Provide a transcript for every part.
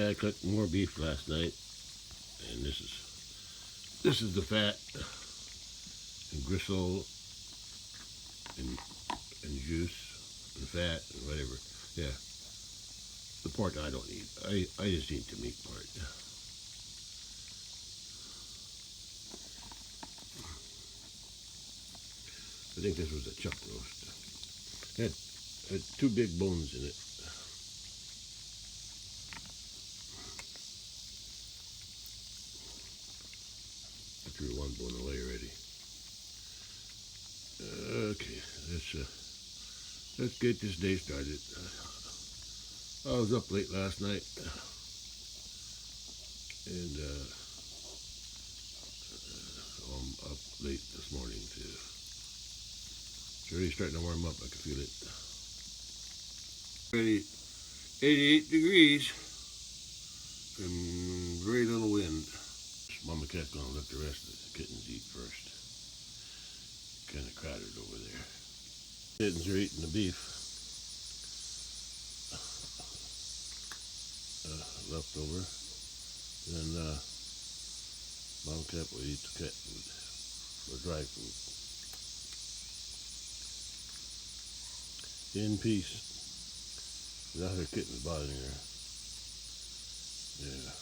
Yeah, I cooked more beef last night, and this is the fat and gristle and juice and fat and whatever. Yeah, the pork I don't eat. I just eat the meat part. I think this was a chuck roast. It had two big bones in it. I threw one bone away already. Okay, let's get this day started. I was up late last night, and I'm up late this morning too. It's already starting to warm up. I can feel it. Already 88 degrees and very little wind. Mama cat's gonna let the rest of the kittens eat first. Kind of crowded over there. Kittens are eating the beef. Leftover. Then Mama cat will eat the cat food or dry food. In peace, without her kittens bothering her. Yeah,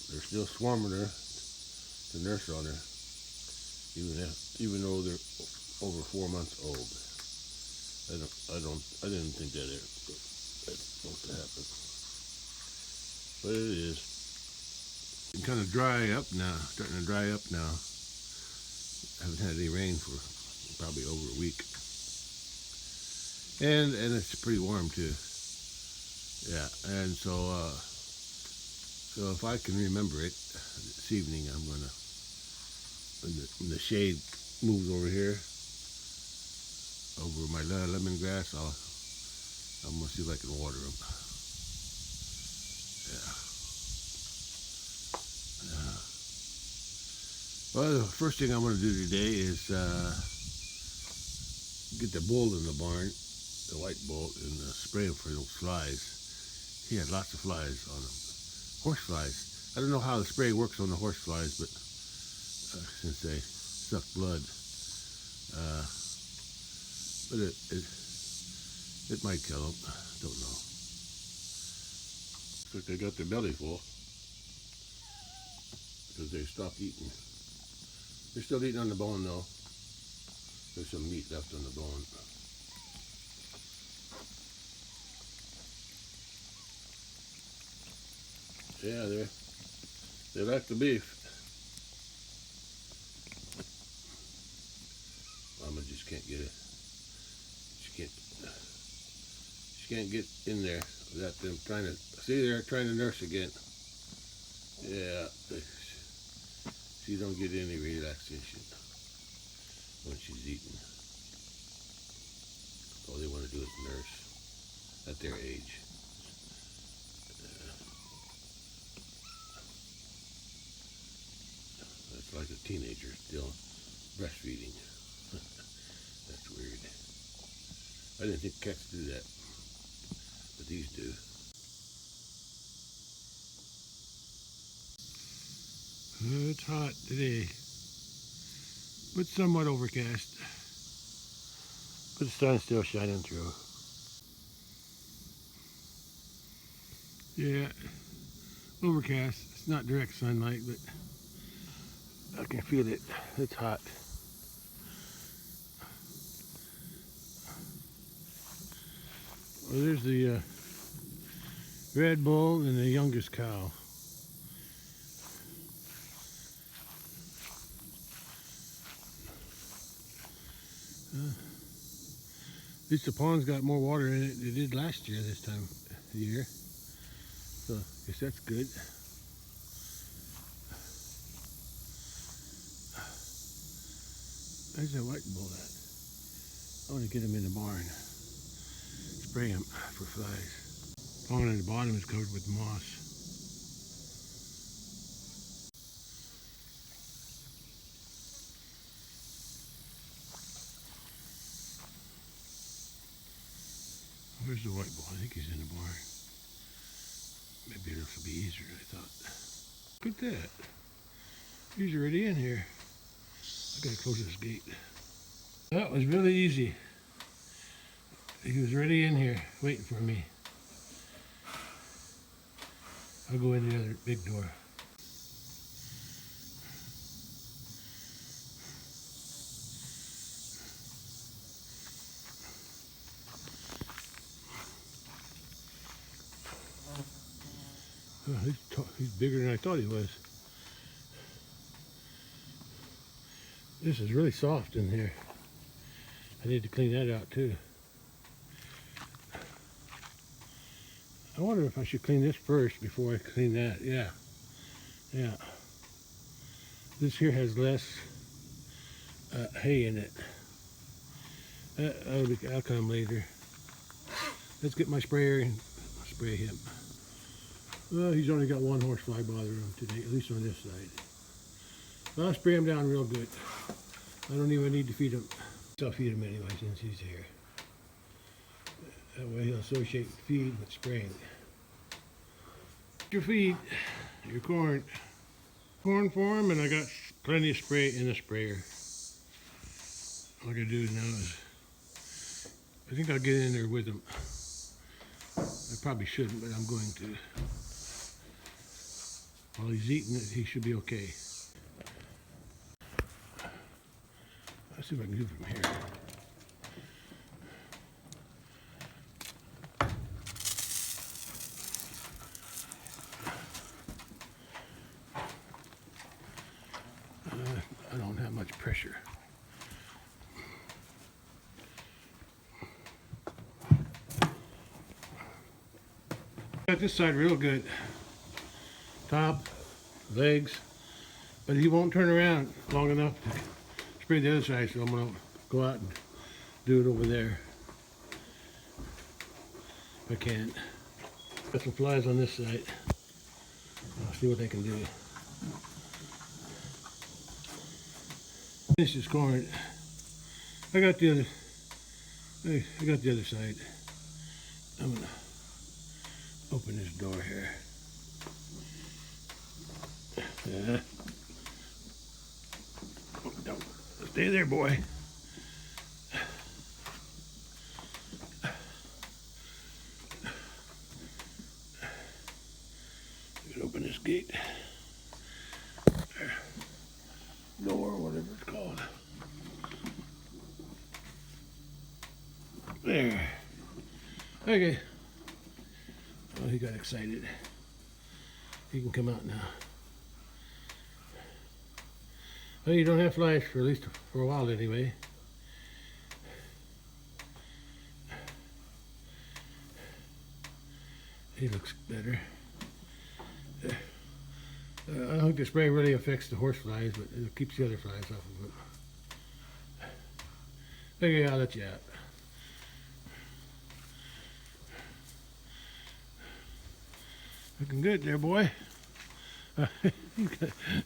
they're still swarming her to nurse on her, even though they're over 4 months old. I didn't think that's supposed to happen, but it is. It's kind of dry up now, starting to dry up now. Haven't had any rain for probably over a week. And it's pretty warm too. Yeah, and so if I can remember it this evening, I'm gonna, when the shade moves over here, over my lemongrass, I'm gonna see if I can water them. Yeah. Well, the first thing I'm gonna do today is get the bull in the barn, the white bull, and spray him for those flies. He had lots of flies on him. Horse flies. I don't know how the spray works on the horse flies, but since they suck blood, but it might kill them. Don't know. Looks like they got their belly full because they stopped eating. They're still eating on the bone though. There's some meat left on the bone. Yeah, they like the beef. Mama just can't get it. She can't get in there without them trying to. See, they're trying to nurse again. Yeah, she don't get any relaxation when she's eating. All they want to do is nurse at their age. That's like a teenager still breastfeeding. That's weird. I didn't think cats do that, but these do. It's hot today, but somewhat overcast. But the sun's still shining through. Yeah, overcast. It's not direct sunlight, but I can feel it. It's hot. Well, there's the red bull and the youngest cow. At least the pond's got more water in it than it did last year this time of the year. So I guess that's good. There's that white bull at. I want to get him in the barn. Spray him for flies. The pond at the bottom is covered with moss. Where's the white bull? I think he's in the barn. be easier than I thought. Look at that. He's already in here. I gotta close this gate. That was really easy. He was already in here, waiting for me. I'll go in the other big door. Oh, he's bigger than I thought he was. This is really soft in here. I need to clean that out too. I wonder if I should clean this first before I clean that. Yeah. This here has less hay in it. I'll come later. Let's get my sprayer and spray him. Well, he's only got one horsefly bothering him today, at least on this side. I'll spray him down real good. I don't even need to feed him. I'll feed him anyway since he's here. That way he'll associate feed with spraying. Your feed, your corn. Corn for him, and I got plenty of spray in the sprayer. All I gotta do now is, I think I'll get in there with him. I probably shouldn't, but I'm going to. While he's eating it, he should be okay. Let's see what I can do from here. I don't have much pressure. Got this side real good. Top, legs, but he won't turn around long enough to spray the other side, so I'm gonna go out and do it over there if I can. Got some flies on this side. I'll see what they can do. This is corn. I got the other side. I'm gonna open this door here. No, stay there, boy. I'm gonna open this gate. Door, whatever it's called. There. Okay. Oh, he got excited. He can come out now. Well, you don't have flies for at least for a while anyway. He looks better. I don't think the spray really affects the horse flies, but it keeps the other flies off of it. Okay, I'll let you out. Looking good there, boy.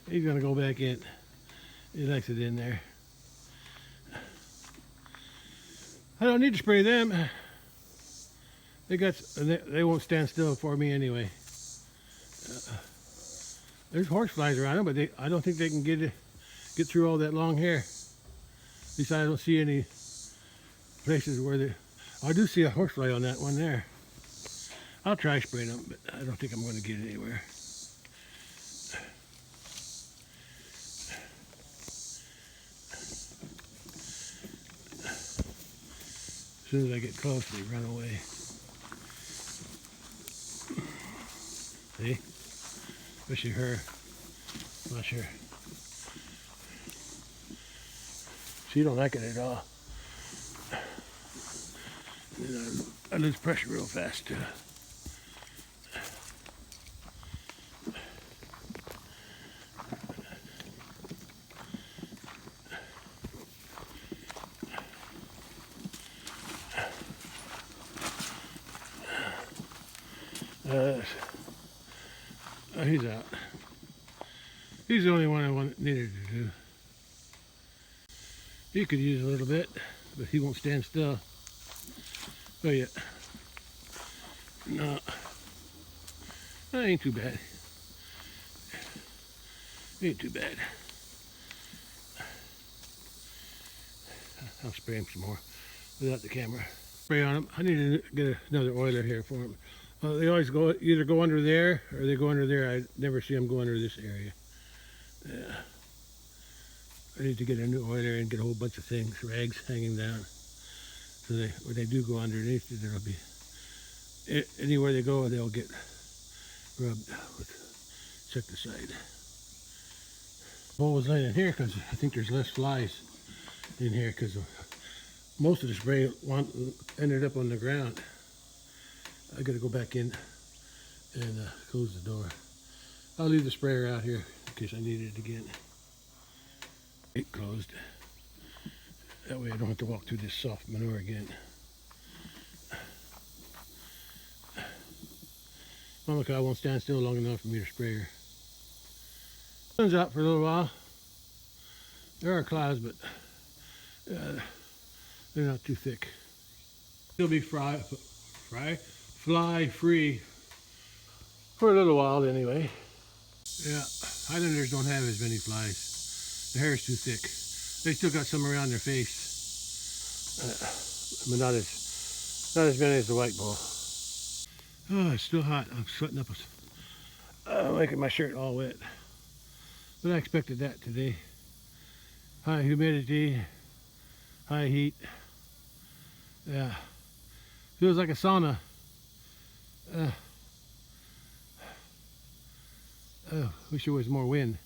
He's gonna go back in. He likes it in there. I don't need to spray them. They won't stand still for me anyway. There's horse flies around them, but I don't think they can get through all that long hair. At least I don't see any places where I do see a horsefly on that one there. I'll try spraying them, but I don't think I'm going to get anywhere. As soon as I get close, they run away. See? Especially her. Watch her. She don't like it at all. And I lose pressure real fast too. He's out. He's the only one I needed to do. He could use a little bit, but he won't stand still. Oh yeah. No. That ain't too bad. Ain't too bad. I'll spray him some more without the camera. Spray on him. I need to get another oiler here for him. They always either go under there or they go under there. I never see them go under this area. Yeah. I need to get a new oiler and get a whole bunch of things, rags hanging down. So when they do go underneath, there'll be anywhere they go, they'll get rubbed with insecticide. Bowl was laying in here because I think there's less flies in here because most of the spray ended up on the ground. I got to go back in and close the door. I'll leave the sprayer out here in case I need it again. It closed. That way I don't have to walk through this soft manure again. Mama cow won't stand still long enough for me to spray her. Sun's out for a little while. There are clouds, but they're not too thick. It'll be fly free for a little while anyway. Yeah, Highlanders don't have as many flies. The hair is too thick. They still got some around their face, but not as many as the white bull. Oh, it's still hot. I'm sweating up. Making my shirt all wet. But I expected that today. High humidity, high heat. Yeah, feels like a sauna. Wish there was more wind.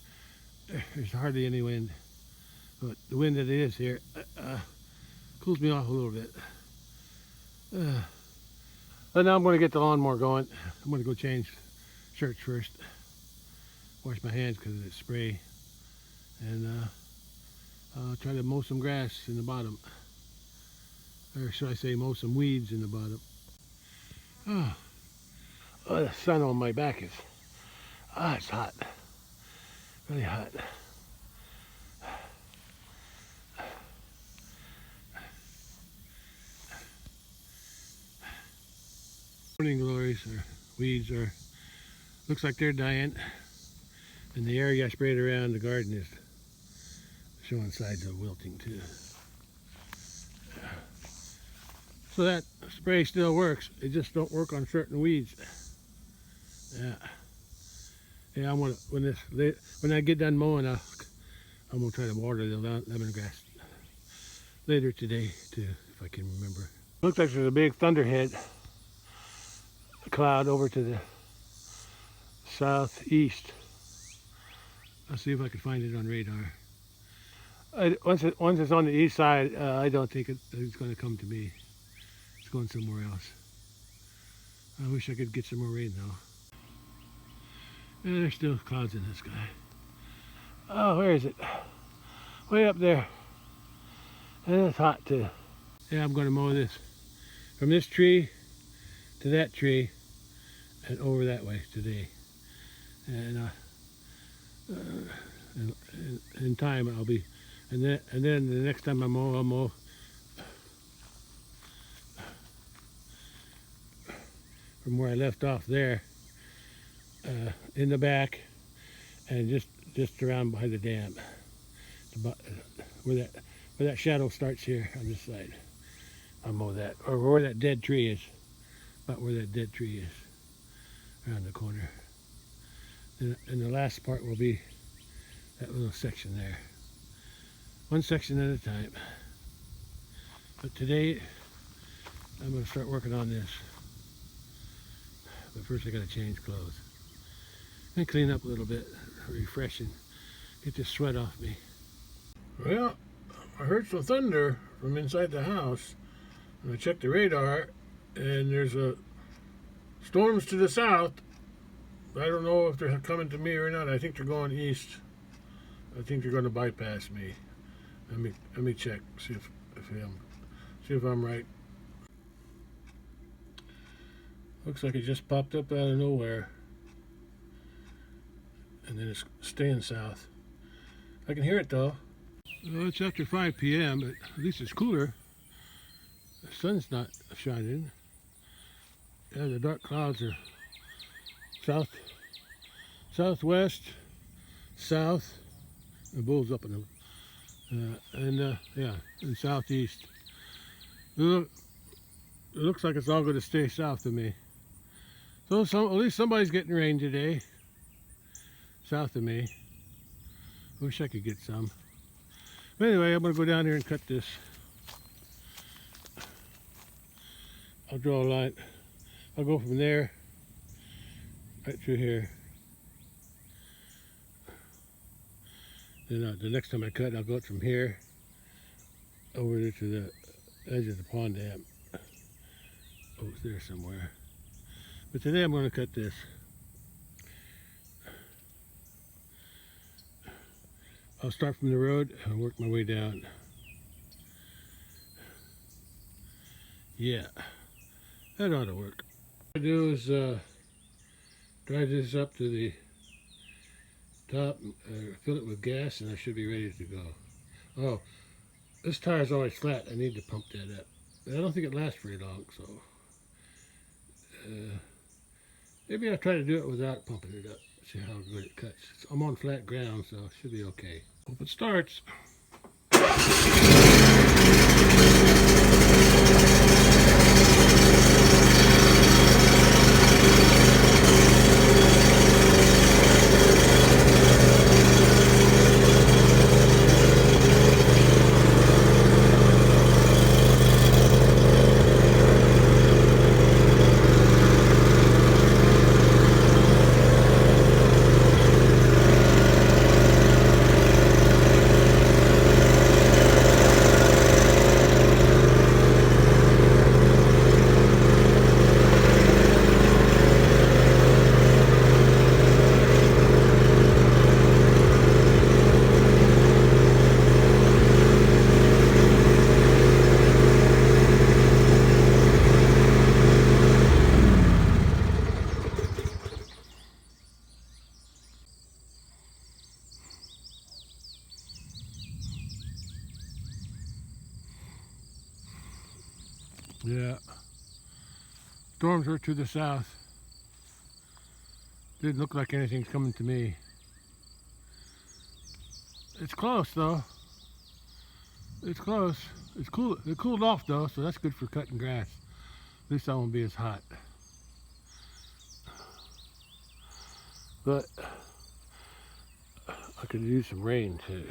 There's hardly any wind, but the wind that is here cools me off a little bit. But now I'm going to get the lawnmower going. I'm going to go change shirts first. Wash my hands because of the spray, and I'll try to mow some grass in the bottom, or should I say mow some weeds in the bottom. Oh, the sun on my back is it's hot, really hot. Morning glories or weeds looks like they're dying, and the area I sprayed around the garden is showing signs of wilting too. So that spray still works. It just don't work on certain weeds. Yeah. I'm gonna when I get done mowing, I'm gonna try to water the lemongrass later today too, if I can remember. Looks like there's a big thunderhead cloud over to the southeast. I'll see if I can find it on radar. Once it's on the east side, I don't think it's going to come to me. It's going somewhere else. I wish I could get some more rain though. Yeah, there's still clouds in the sky. Oh, where is it? Way up there. And it's hot too. Yeah, I'm going to mow this from this tree to that tree and over that way today. And in time I'll be, and then the next time I mow, I'll mow from where I left off there, in the back, and just around behind the dam, where that shadow starts here on this side. I'll mow that, or where that dead tree is, about where that dead tree is, around the corner. And the last part will be that little section there. One section at a time. But today, I'm going to start working on this. But first I got to change clothes. And clean up a little bit, refresh and get this sweat off me. Well, I heard some thunder from inside the house. And I checked the radar, and there's storms to the south. I don't know if they're coming to me or not. I think they're going east. I think they're going to bypass me. Let me check, see if I'm right. Looks like it just popped up out of nowhere, and then it's staying south. I can hear it though. Well, it's after 5 p.m., but at least it's cooler. The sun's not shining. Yeah, the dark clouds are southwest, south. The bull's up in the yeah, and southeast. It looks like it's all going to stay south of me. So at least somebody's getting rain today. South of me. Wish I could get some. But anyway, I'm going to go down here and cut this. I'll draw a line. I'll go from there right through here. Then the next time I cut, I'll go from here over to the edge of the pond dam. Oh, it's there somewhere. But today I'm going to cut this. I'll start from the road and work my way down. Yeah, that ought to work. What I do is drive this up to the top, fill it with gas, and I should be ready to go. Oh, this tire's always flat. I need to pump that up. But I don't think it lasts very long, so maybe I'll try to do it without pumping it up. See how good it cuts. I'm on flat ground, so it should be okay. Hope it starts. Yeah, storms are to the south. Didn't look like anything's coming to me. It's close though. It's close. It's cool. It cooled off though, so that's good for cutting grass. At least I won't be as hot. But I could use some rain too.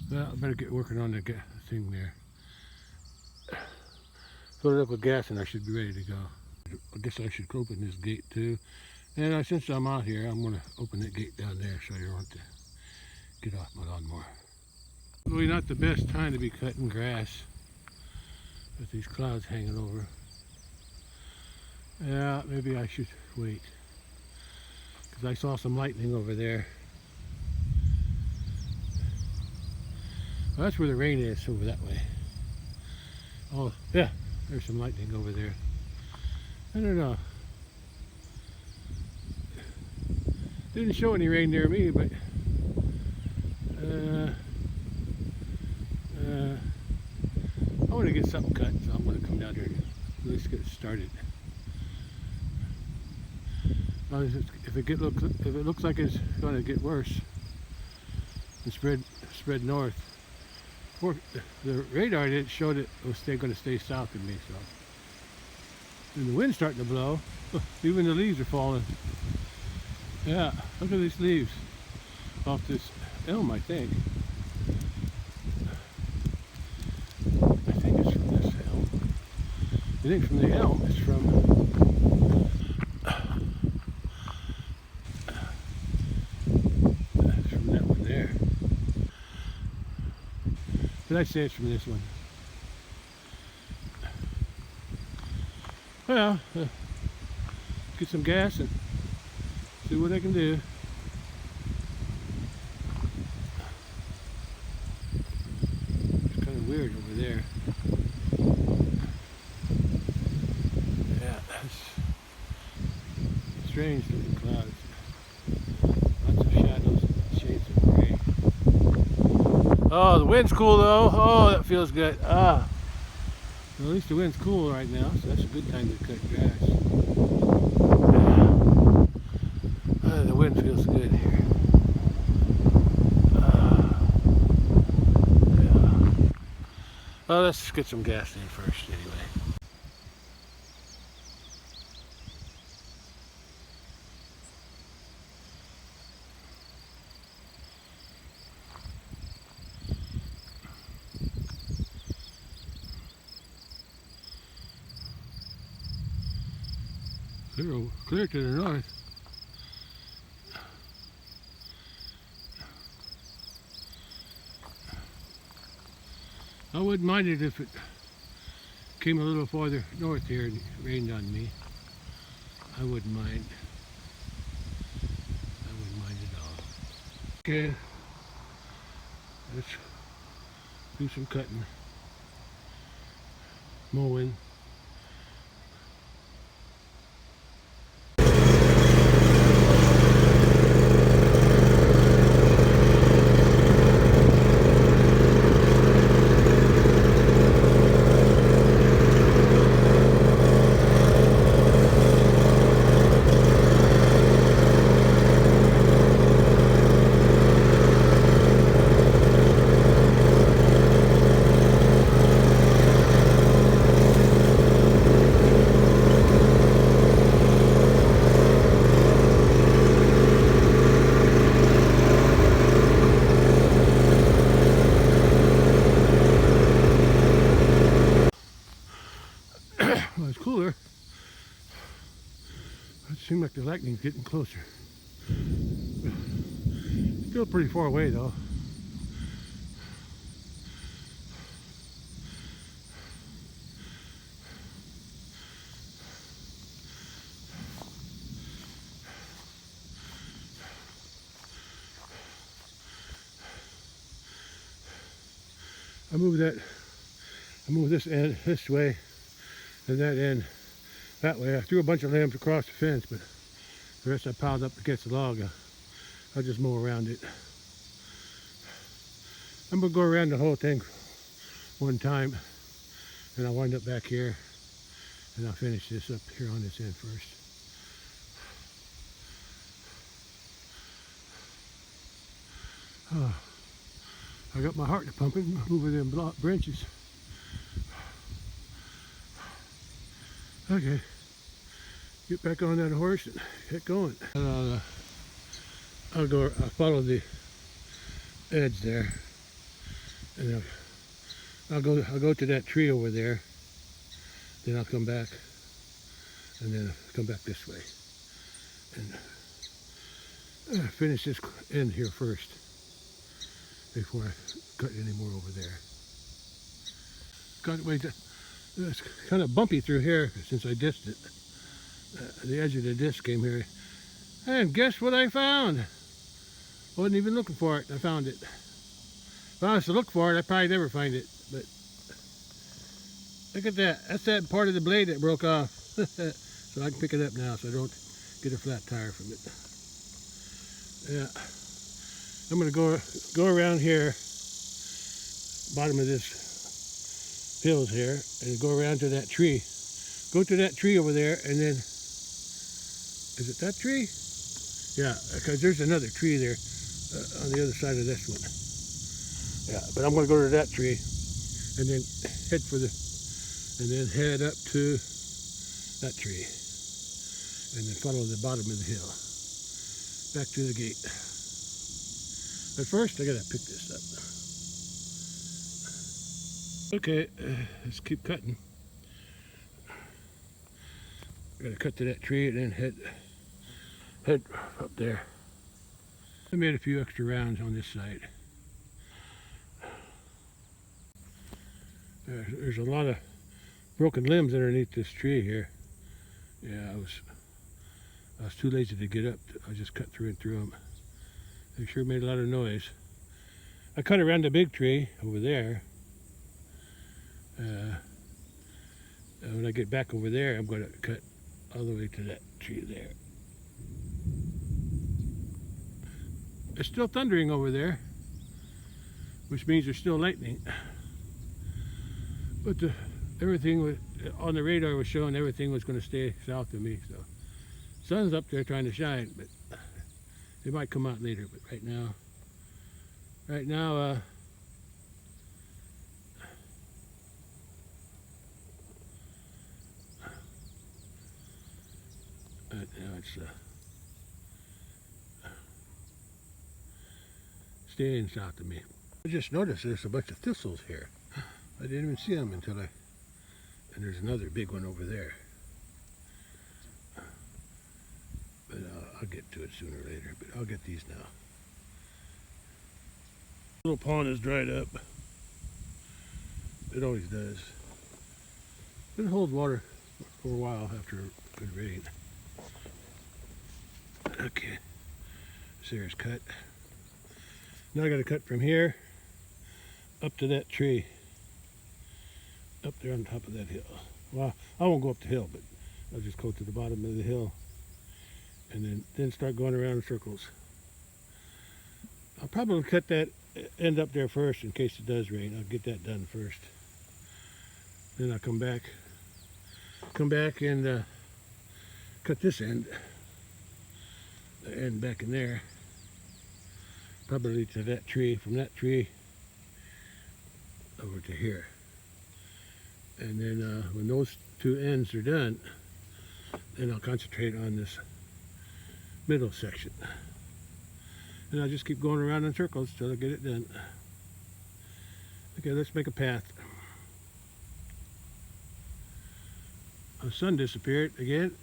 Well, I better get working on the thing there. Fill it up with gas and I should be ready to go. I guess I should open this gate too. And since I'm out here, I'm going to open that gate down there so I don't have to get off my lawnmower. Really not the best time to be cutting grass with these clouds hanging over. Yeah, maybe I should wait. Because I saw some lightning over there. Well, that's where the rain is, over that way. Oh, yeah, there's some lightning over there. I don't know. Didn't show any rain near me, but I want to get something cut, so I'm going to come down here and at least get it started. If it looks like it's going to get worse and spread north. The radar didn't show that it was going to stay south of me, so. And the wind's starting to blow. Even the leaves are falling. Yeah, look at these leaves off this elm, I think. I think it's from this elm. I think from the elm, it's from that one there. Did I say it's from this one? Well, get some gas and see what I can do. It's kind of weird over there. Yeah, that's strange looking clouds. Lots of shadows and shades of gray. Oh, the wind's cool though. Oh, that feels good. Ah. Well, at least the wind's cool right now, so that's a good time to cut grass. The wind feels good here. Yeah. Well, let's get some gas in first anyway. Clear to the north. I wouldn't mind it if it came a little farther north here and it rained on me. I wouldn't mind. I wouldn't mind at all. Okay, let's do some cutting, mowing. Well, it's cooler. It seems like the lightning's getting closer. Still pretty far away though. I moved this end this way and that end that way. I threw a bunch of lambs across the fence, but the rest I piled up against the log. I'll just mow around it. I'm gonna go around the whole thing one time, and I'll wind up back here, and I'll finish this up here on this end first. I got my heart pumping, moving them branches. Okay, get back on that horse and get going. I'll follow the edge there, and I'll go to that tree over there. Then I'll come back, and then come back this way, and finish this end here first before I cut any more over there. It's kind of bumpy through here since I disced it. The edge of the disc came here. And guess what I found? Wasn't even looking for it. I found it. If I was to look for it, I'd probably never find it. But look at that. That's that part of the blade that broke off. So I can pick it up now so I don't get a flat tire from it. Yeah. I'm going to go around here, bottom of this hills here, and go around to that tree. Go to that tree over there, and then, is it that tree? Yeah, because there's another tree there on the other side of this one. Yeah, but I'm going to go to that tree, and then head up to that tree, and then follow the bottom of the hill back to the gate. But first, I gotta pick this up. Okay, let's keep cutting. Gotta cut to that tree and then head up there. I made a few extra rounds on this side. There's a lot of broken limbs underneath this tree here. Yeah, I was too lazy to get up. I just cut through them. They sure made a lot of noise. I cut around the big tree over there. When I get back over there, I'm going to cut all the way to that tree there. It's still thundering over there, which means there's still lightning. But the everything was on the radar was showing everything was going to stay south of me. So sun's up there trying to shine, but it might come out later. But right now, it's staying south of me. I just noticed there's a bunch of thistles here. I didn't even see them until and there's another big one over there. But I'll get to it sooner or later, but I'll get these now. The little pond is dried up. It always does. It holds water for a while after a good rain. Okay, this here's cut. Now I got to cut from here up to that tree. Up there on top of that hill. Well, I won't go up the hill, but I'll just go to the bottom of the hill and then start going around in circles. I'll probably cut that end up there first in case it does rain. I'll get that done first. Then I'll come back and cut this end. The end back in there. Probably to that tree, from that tree over to here. And then when those two ends are done, then I'll concentrate on this middle section. And I'll just keep going around in circles till I get it done. Okay, let's make a path. The sun disappeared again.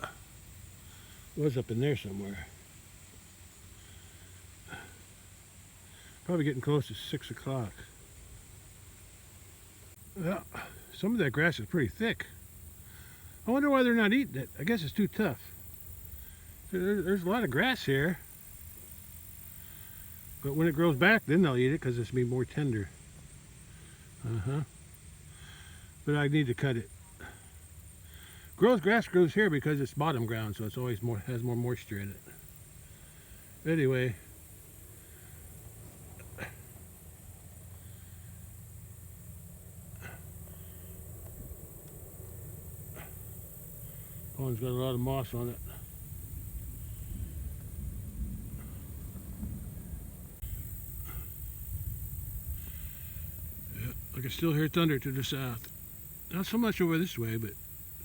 It was up in there somewhere. Probably getting close to 6 o'clock. Well, some of that grass is pretty thick. I wonder why they're not eating it. I guess it's too tough. There's a lot of grass here. But when it grows back, then they'll eat it because it's be more tender. But I need to cut it. Grass grows here because it's bottom ground, so it's always has more moisture in it. Anyway. Pond's got a lot of moss on it. Yeah, I can still hear thunder to the south. Not so much over this way, but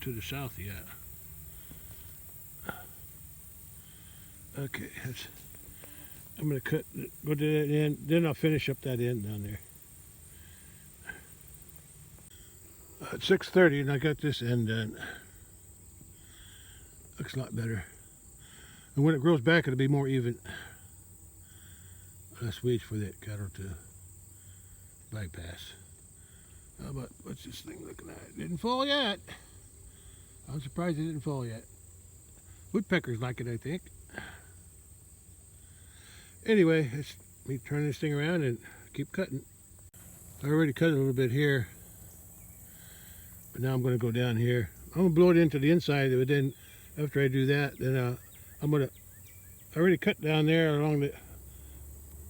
to the south, yeah. Okay, I'm gonna go to that end, then I'll finish up that end down there. It's 6:30 and I got this end done. Looks a lot better. And when it grows back, it'll be more even. Less weeds for that cattle to bypass. How about, what's this thing looking at? It didn't fall yet. I'm surprised it didn't fall yet. Woodpeckers like it, I think. Anyway, let's me turn this thing around and keep cutting. I already cut a little bit here. But now I'm going to go down here. I'm going to blow it into the inside, but then after I do that, then I already cut down there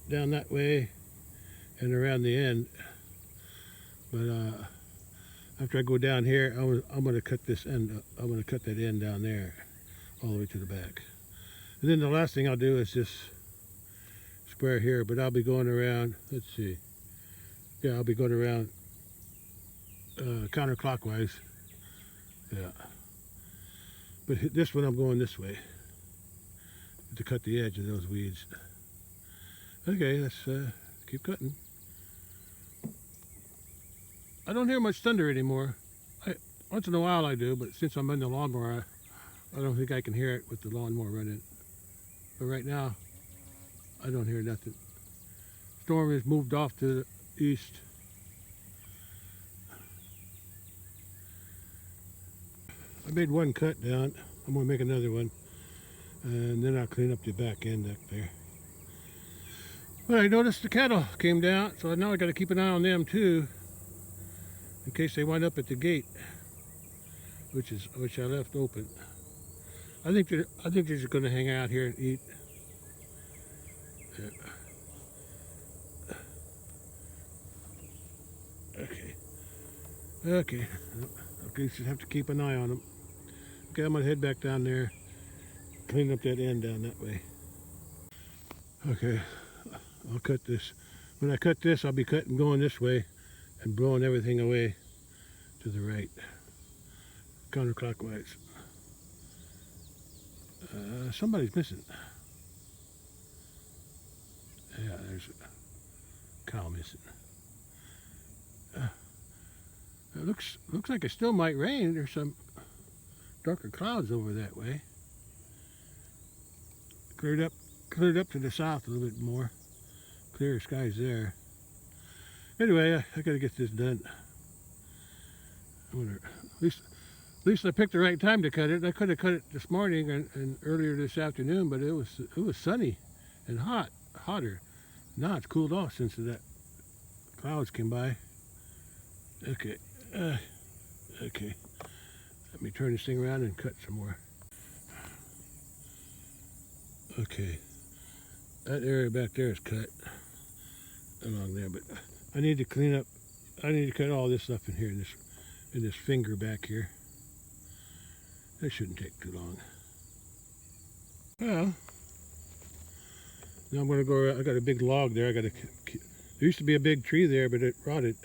down that way and around the end. But after I go down here, I'm going to cut this end. I'm going to cut that end down there, all the way to the back. And then the last thing I'll do is just square here. But I'll be going around. Let's see. Yeah, I'll be going around counterclockwise. Yeah. But this one I'm going this way to cut the edge of those weeds. Okay, let's keep cutting. I don't hear much thunder anymore. Once in a while I do, but since I'm in the lawnmower, I don't think I can hear it with the lawnmower running. But right now, I don't hear nothing. Storm has moved off to the east. I made one cut down. I'm going to make another one. And then I'll clean up the back end up there. But I noticed the cattle came down, so now I got to keep an eye on them too, in case they wind up at the gate, which I left open. I think they're just going to hang out here and eat. Yeah. Okay. Okay. Okay, just have to keep an eye on them. Okay, I'm gonna head back down there, clean up that end down that way. Okay, I'll cut this. When I cut this, I'll be cutting going this way and blowing everything away to the right, counterclockwise. Somebody's missing. Yeah, there's a cow missing. It looks like it still might rain. There's some darker clouds over that way. Cleared up to the south a little bit more. Clear skies there. Anyway, I gotta get this done. I wonder, at least I picked the right time to cut it. I could have cut it this morning and earlier this afternoon, but it was sunny and hotter. Now it's cooled off since that clouds came by. Okay, okay. Let me turn this thing around and cut some more. Okay, that area back there is cut along there, but I need to clean up. I need to cut all this stuff in here, in this finger back here. That shouldn't take too long. Well, now I'm going to go around. I got a big log there. There used to be a big tree there, but it rotted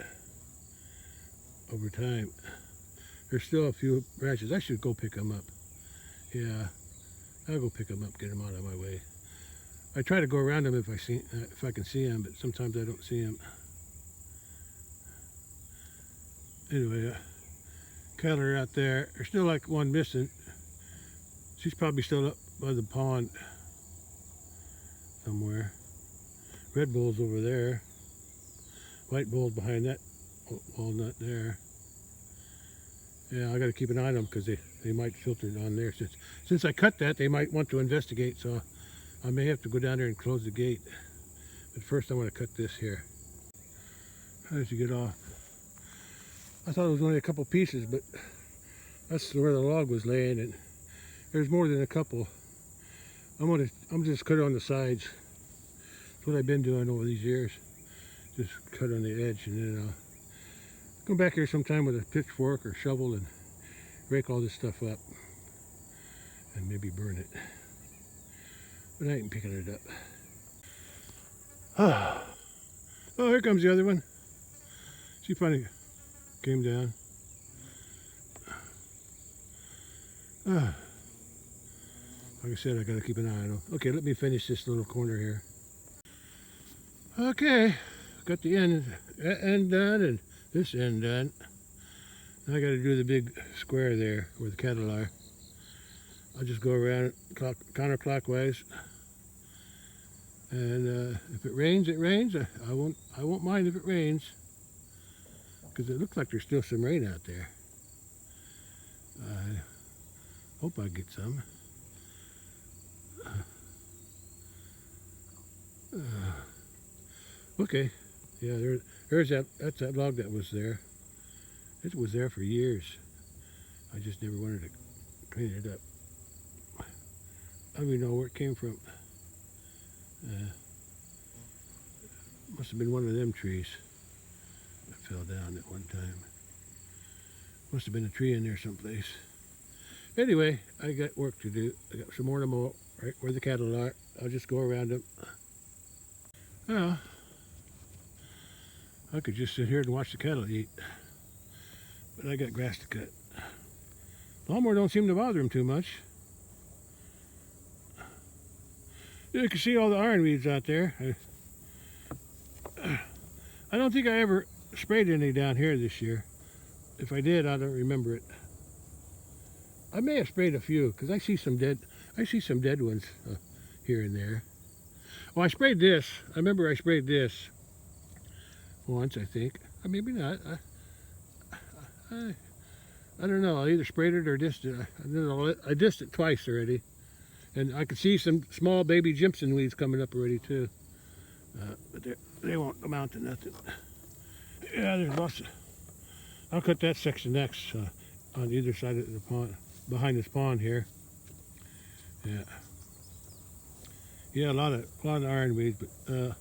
over time. There's still a few branches. I should go pick them up. Yeah, I'll go pick them up, get them out of my way. I try to go around them if I can see them, but sometimes I don't see them. Anyway, cattle are out there. There's still like one missing. She's probably still up by the pond somewhere. Red bull's over there. White bull's behind that walnut there. Yeah, I got to keep an eye on them because they might filter on there. Since I cut that, they might want to investigate, so I may have to go down there and close the gate. But first I want to cut this here. How did you get off? I thought it was only a couple pieces, but that's where the log was laying, and there's more than a couple. I'm just cut on the sides. That's what I've been doing over these years. Just cut on the edge, and then I'll come back here sometime with a pitchfork or shovel and rake all this stuff up and maybe burn it. But I ain't picking it up. Oh, here comes the other one. She finally came down. Like I said, I gotta keep an eye on them. Okay, let me finish this little corner here. Okay, got the end done and this end done. Now I gotta do the big square there where the cattle are. I'll just go around counterclockwise. And if it rains, it rains. I won't mind if it rains, because it looks like there's still some rain out there. I hope I get some. Okay, yeah, there's that's that log that was there. It was there for years. I just never wanted to clean it up. I don't even know where it came from. Must have been one of them trees that fell down at one time. Must have been a tree in there someplace. Anyway, I got work to do. I got some more to mow right where the cattle are. I'll just go around them. Well, I could just sit here and watch the cattle eat, but I got grass to cut. Lawnmower don't seem to bother them too much. You can see all the iron weeds out there. I don't think I ever sprayed any down here this year. If I did, I don't remember it. I may have sprayed a few because I see some dead ones here and there. Well, I sprayed this. I remember I sprayed this once, I think. Maybe not. I don't know. I either sprayed it or dissed it. I dissed it twice already. And I could see some small baby Jimson weeds coming up already too. But they won't amount to nothing. Yeah, there's lots of... I'll cut that section next on either side of the pond, behind this pond here. Yeah. Yeah, a lot of ironweed, but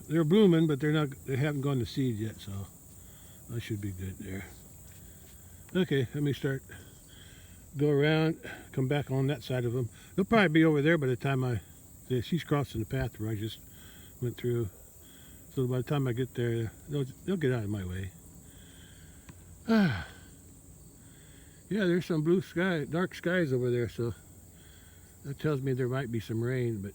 they're blooming, but they haven't gone to seed yet, so I should be good there. Okay, let me go around, come back on that side of them. They'll probably be over there by the time she's crossing the path where I just went through. So by the time I get there, they'll get out of my way. Yeah, there's some blue sky, dark skies over there, so that tells me there might be some rain, but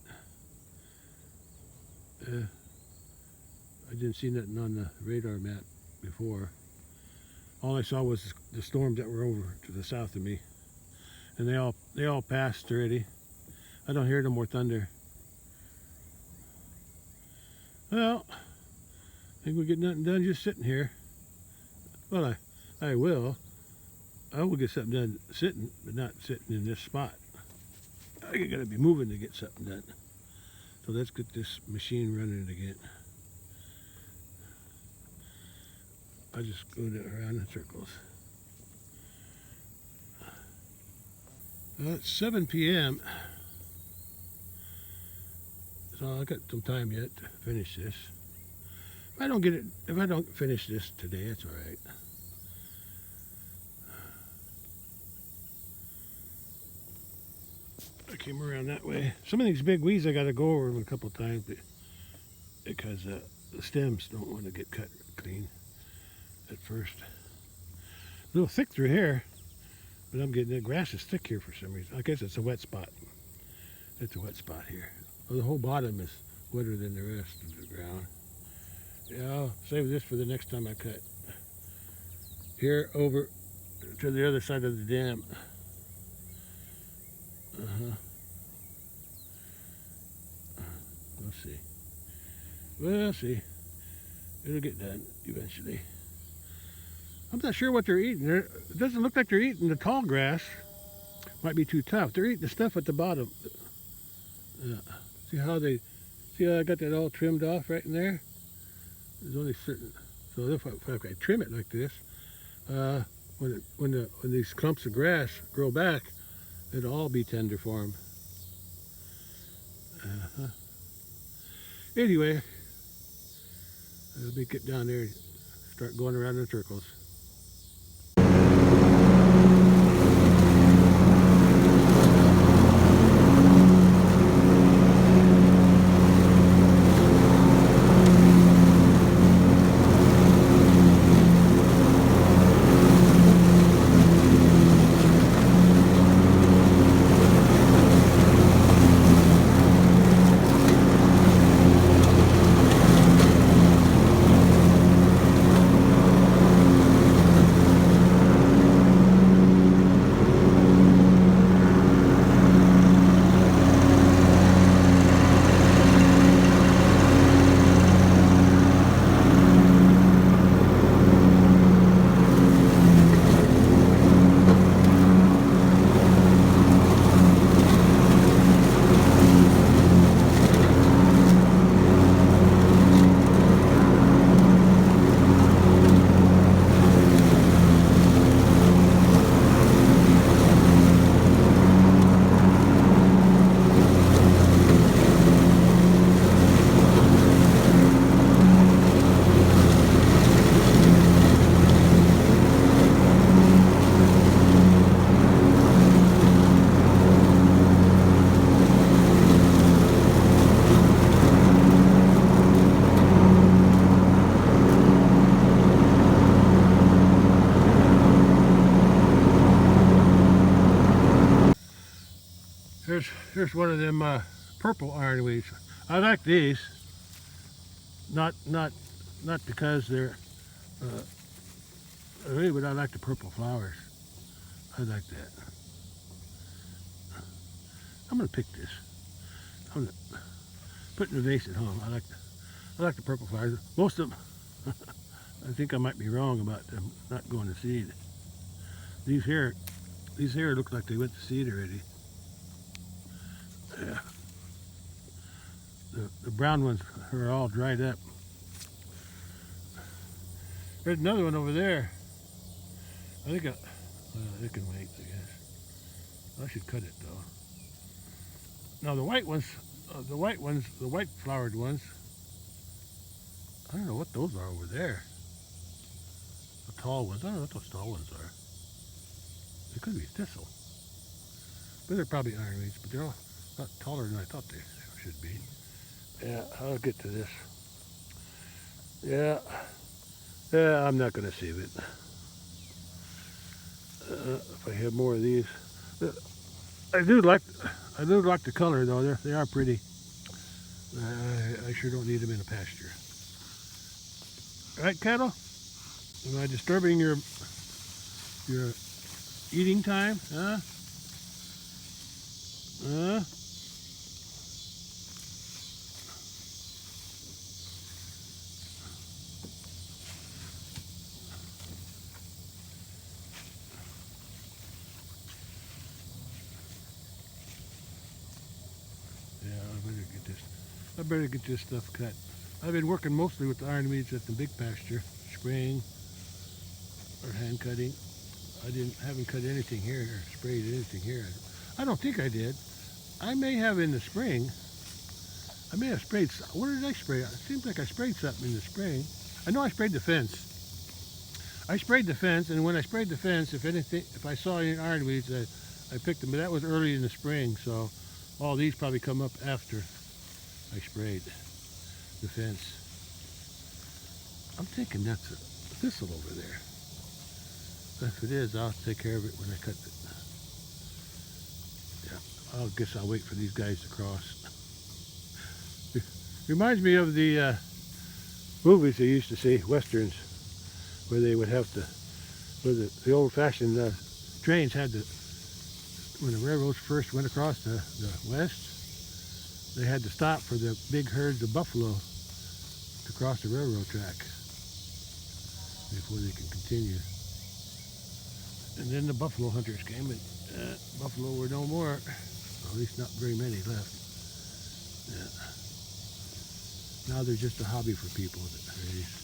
I didn't see nothing on the radar map before. All I saw was the storms that were over to the south of me, and they all passed already. I don't hear no more thunder. Well, I think we'll get nothing done just sitting here. Well, I will get something done sitting, but not sitting in this spot. I gotta be moving to get something done. So let's get this machine running again. I just go around in circles. It's 7 p.m. So I got some time yet to finish this. If I don't finish this today, it's all right. I came around that way. Some of these big weeds I got to go over them a couple of times because the stems don't want to get cut clean at first. A little thick through here, but I'm getting the grass is thick here for some reason. I guess it's a wet spot. It's a wet spot here. Well, the whole bottom is wetter than the rest of the ground. Yeah, I'll save this for the next time I cut. Here over to the other side of the dam. We'll see. It'll get done eventually. I'm not sure what they're eating. It doesn't look like they're eating the tall grass. Might be too tough. They're eating the stuff at the bottom. See how I got that all trimmed off right in there? There's only certain. So if I trim it like this, when these clumps of grass grow back, it'll all be tender for them. Anyway, let me get down there and start going around in circles. Here's one of them purple ironweeds. I like these, not because they're really, but I like the purple flowers. I like that. I'm gonna pick this. I'm gonna put it in a vase at home. I like the purple flowers. Most of them, I think I might be wrong about them not going to seed. These here look like they went to seed already. Yeah. The brown ones are all dried up. There's another one over there. I think it can wait, I guess. I should cut it though. Now the white flowered ones, I don't know what those are over there. The tall ones. I don't know what those tall ones are. They could be thistle. But they're probably ironweeds, but they're all not taller than I thought they should be. Yeah, I'll get to this. Yeah, I'm not going to save it. If I have more of these. Uh, I do like the color though. They are pretty. I sure don't need them in a pasture. Right, cattle? Am I disturbing your eating time? Huh? Huh? Yeah, I better get this stuff cut. I've been working mostly with the ironweeds at the big pasture, spraying or hand cutting. Haven't cut anything here or sprayed anything here. I don't think I did. I may have in the spring. I may have sprayed. What did I spray? It seems like I sprayed something in the spring. I know I sprayed the fence. I sprayed the fence, and when I sprayed the fence, if I saw any ironweeds, I picked them. But that was early in the spring, so all these probably come up after I sprayed the fence. I'm thinking that's a thistle over there. If it is, I'll take care of it when I cut it. Yeah, I guess I'll wait for these guys to cross. Reminds me of the movies I used to see, westerns, where they would have to, where the old-fashioned trains had to, when the railroads first went across the west, they had to stop for the big herds of buffalo to cross the railroad track before they can continue. And then the buffalo hunters came, and buffalo were no more, or at least not very many left. Yeah. Now they're just a hobby for people that raise.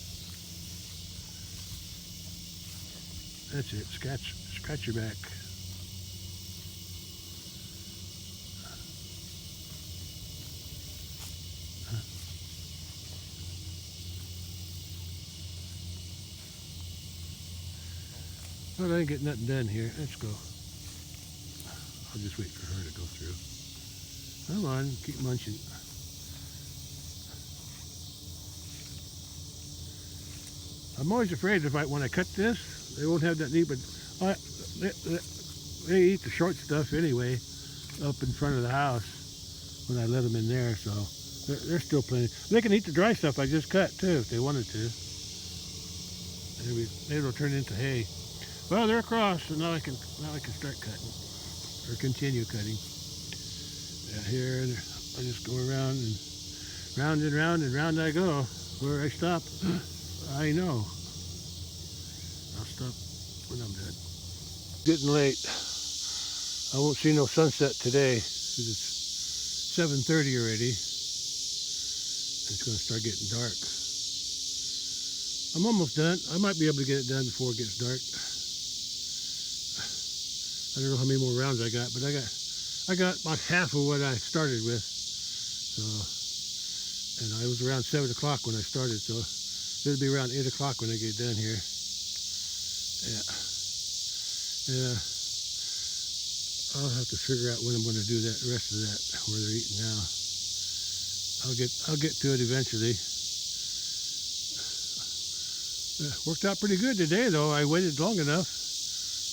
That's it. Scratch your back. Well, I ain't getting nothing done here. Let's go. I'll just wait for her to go through. Come on, keep munching. I'm always afraid when I cut this, they won't have that neat, but they eat the short stuff anyway up in front of the house when I let them in there, so they're still plenty. They can eat the dry stuff I just cut too if they wanted to. Maybe it'll turn into hay. Well, they're across, so now I can start cutting or continue cutting. Yeah, here I just go around and round and round and round I go. Where I stop, I know. I'll stop when I'm done. Getting late. I won't see no sunset today because it's 7:30 already. It's going to start getting dark. I'm almost done. I might be able to get it done before it gets dark. I don't know how many more rounds I got, but I got about half of what I started with. So, and I was around 7 o'clock when I started, so it'll be around 8 o'clock when I get done here. Yeah. Yeah. I'll have to figure out when I'm going to do the rest of that, where they're eating now. I'll get to it eventually. Worked out pretty good today, though. I waited long enough.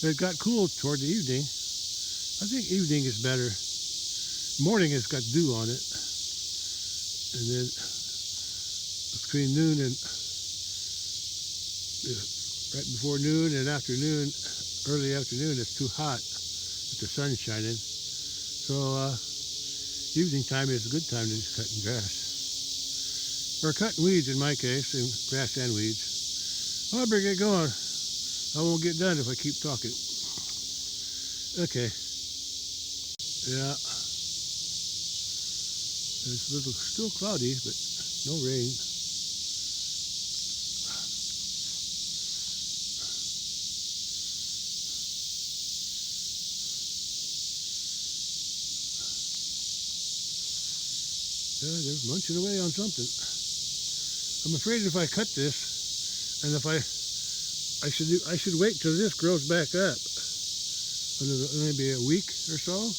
It got cool toward the evening. I think evening is better. Morning has got dew on it. And then between noon and right before noon and afternoon, early afternoon, it's too hot with the sun shining. So evening time is a good time to just cutting grass. Or cutting weeds in my case, and grass and weeds. Well, I better get going. I won't get done if I keep talking. Okay. Yeah. It's still cloudy, but no rain. Yeah, they're munching away on something. I'm afraid if I cut this, and if I I should wait till this grows back up. Maybe a week or so.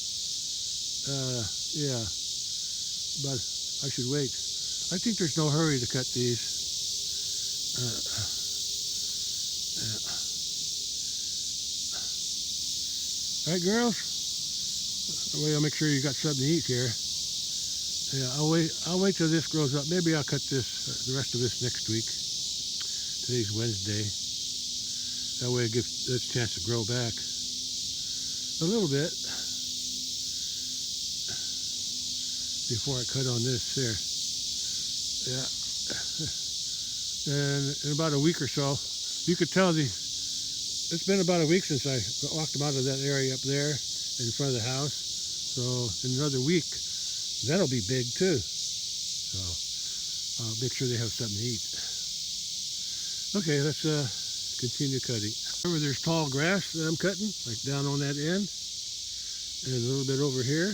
Yeah, but I should wait. I think there's no hurry to cut these. Yeah. All right, girls. That way I'll make sure you got something to eat here. Yeah, I'll wait till this grows up. Maybe I'll cut this, the rest of this next week. Today's Wednesday. That way it gives it a chance to grow back a little bit before I cut on this here. Yeah. And in about a week or so, you could tell it's been about a week since I walked them out of that area up there in front of the house. So in another week, that'll be big too. So I'll make sure they have something to eat. Okay, let's continue cutting. Remember, there's tall grass that I'm cutting, like down on that end, and a little bit over here.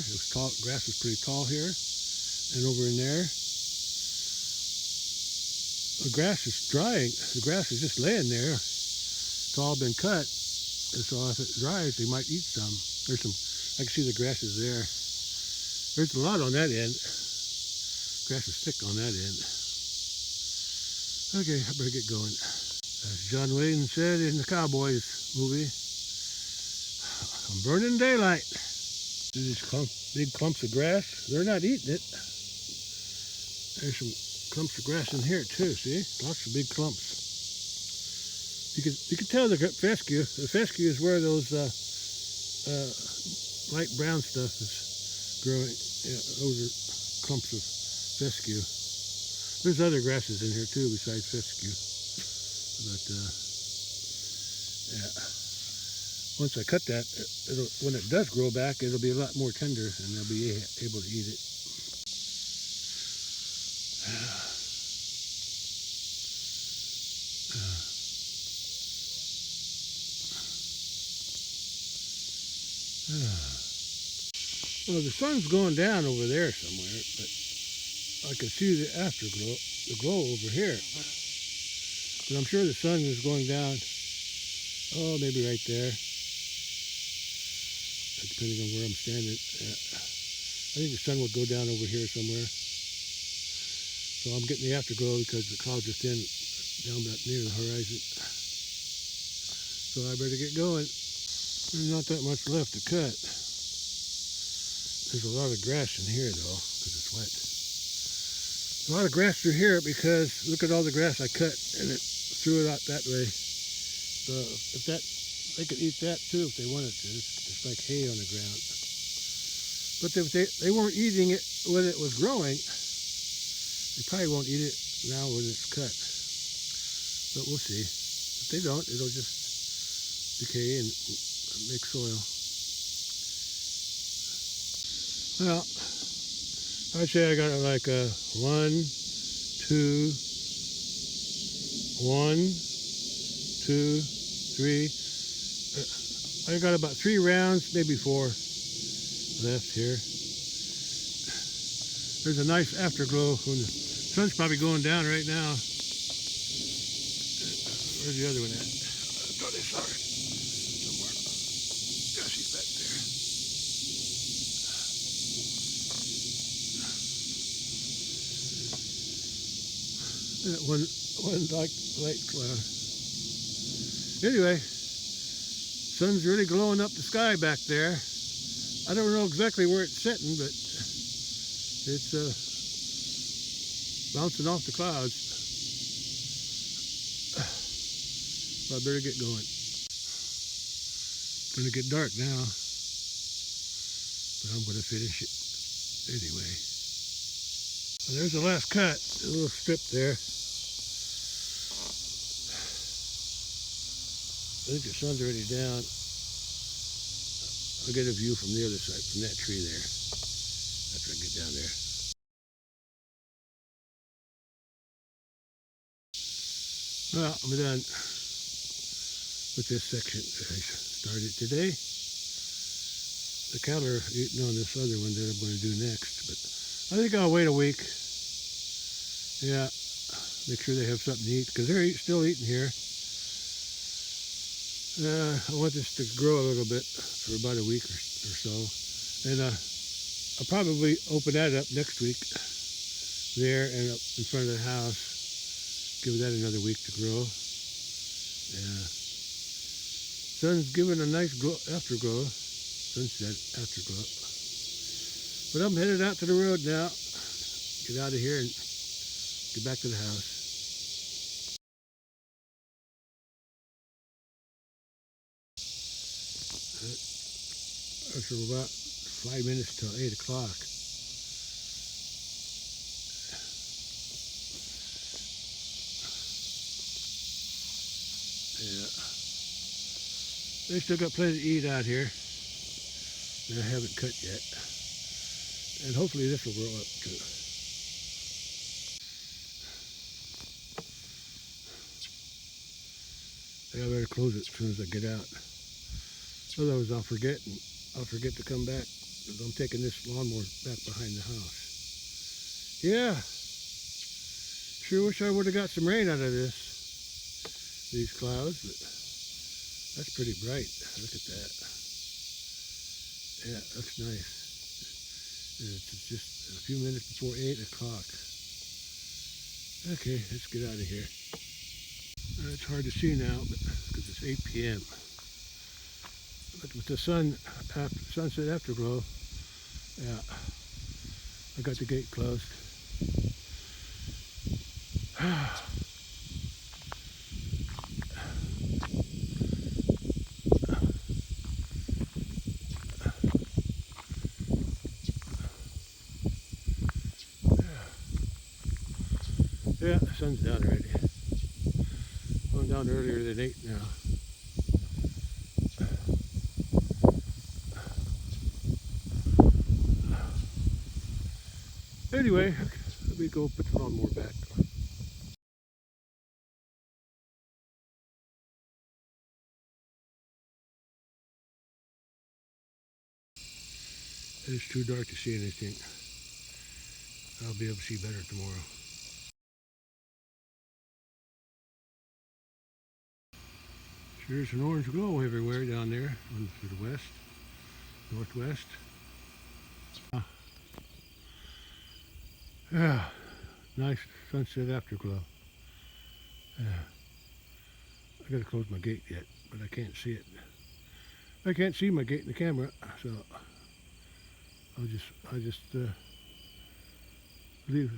Grass was pretty tall here, and over in there. The grass is drying. The grass is just laying there. It's all been cut, and so if it dries, they might eat some. There's some. I can see the grass is there. There's a lot on that end. Grass is thick on that end. Okay, I better get going. As John Wayne said in the Cowboys movie, I'm burning daylight. See these big clumps of grass? They're not eating it. There's some clumps of grass in here too, see? Lots of big clumps. You can tell the fescue. The fescue is where those light brown stuff is growing. Yeah, those are clumps of fescue. There's other grasses in here too besides fescue. But yeah, once I cut that, when it does grow back, it'll be a lot more tender, and they'll be able to eat it. Well, the sun's going down over there somewhere, but I can see the afterglow, the glow over here. But I'm sure the sun is going down, oh, maybe right there, depending on where I'm standing. Yeah. I think the sun will go down over here somewhere. So I'm getting the afterglow because the clouds are thin down about near the horizon. So I better get going. There's not that much left to cut. There's a lot of grass in here though, because it's wet. A lot of grass through here because look at all the grass I cut and it threw it out that way. So if they could eat that too if they wanted to. It's like hay on the ground. But if they weren't eating it when it was growing, they probably won't eat it now when it's cut. But we'll see. If they don't, it'll just decay and make soil. Well, I'd say I got it like a 1, 2, 3. I got about 3 rounds, maybe 4 left here. There's a nice afterglow when the sun's probably going down right now. Where's the other one at? I thought I saw her somewhere. Yeah, she's back there. One light cloud. Anyway, sun's really glowing up the sky back there. I don't know exactly where it's setting, but it's bouncing off the clouds. So I better get going. It's going to get dark now, but I'm going to finish it anyway. Well, there's the last cut, a little strip there. I think the sun's already down. I'll get a view from the other side, from that tree there, after I get down there. Well, I'm done with this section that I started today. The cattle are eating on this other one that I'm going to do next, but I think I'll wait a week. Yeah, make sure they have something to eat, because they're still eating here. I want this to grow a little bit for about a week or so. And I'll probably open that up next week there and up in front of the house. Give that another week to grow. Yeah. Sun's giving a nice glow, afterglow. Sunset afterglow. But I'm headed out to the road now. Get out of here and get back to the house. It's about 5 minutes till 8 o'clock. Yeah. They still got plenty to eat out here that I haven't cut yet. And hopefully this will grow up too. I better close it as soon as I get out. Otherwise I'll forget to come back because I'm taking this lawnmower back behind the house. Yeah. Sure wish I would have got some rain out of these clouds, but that's pretty bright. Look at that. Yeah, it looks nice. It's just a few minutes before 8 o'clock. Okay, let's get out of here. It's hard to see now because it's 8 p.m. But with the sunset afterglow, yeah, I got the gate closed. Yeah, the sun's down already. Going down earlier than 8 now. Anyway, let me go put the lawnmower back. It's too dark to see anything. I'll be able to see better tomorrow. There's an orange glow everywhere down there to the west, northwest. Yeah, nice sunset afterglow. Yeah. I gotta close my gate yet, but I can't see it. I can't see my gate in the camera, so I'll just leave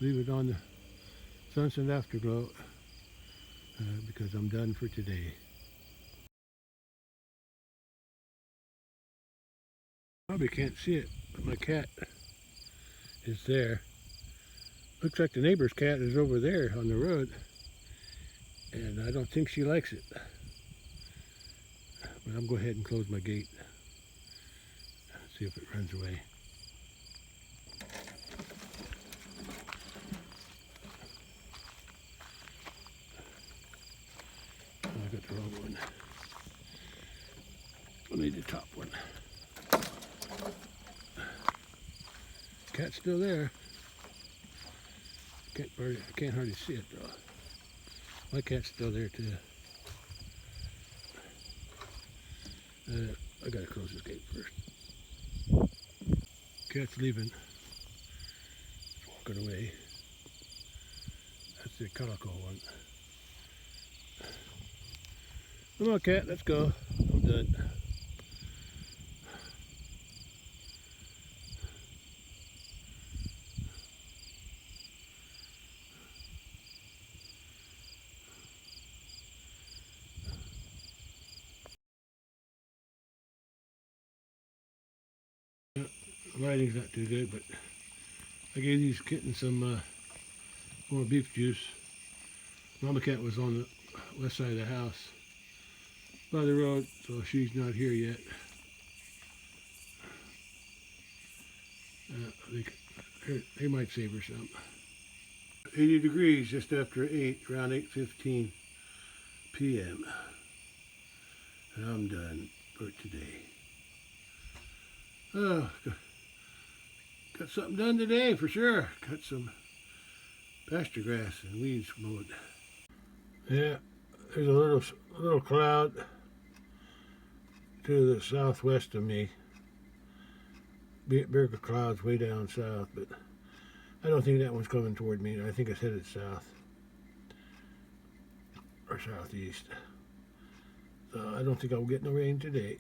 it on the sunset afterglow because I'm done for today. Probably can't see it, but my cat is there. Looks like the neighbor's cat is over there on the road, and I don't think she likes it. But I'm going to go ahead and close my gate. See if it runs away. Oh, I got the wrong one. I need the top one. Cat's still there. I can't hardly see it though. My cat's still there too. I gotta close this gate first. Cat's leaving. It's walking away. That's the calico one. Come on, cat, let's go. I'm done. Lighting's not too good, but I gave these kittens some more beef juice. Mama cat was on the west side of the house by the road, so she's not here yet. They might save her some. 80 degrees just after 8, around 8:15 p.m. And I'm done for today. Oh, got something done today for sure. Got some pasture grass and weeds mowed. Yeah, There's a little cloud to the southwest of me. Bigger clouds way down south, but I don't think that one's coming toward me. I think it's headed south or southeast. So I don't think I'll get no rain today.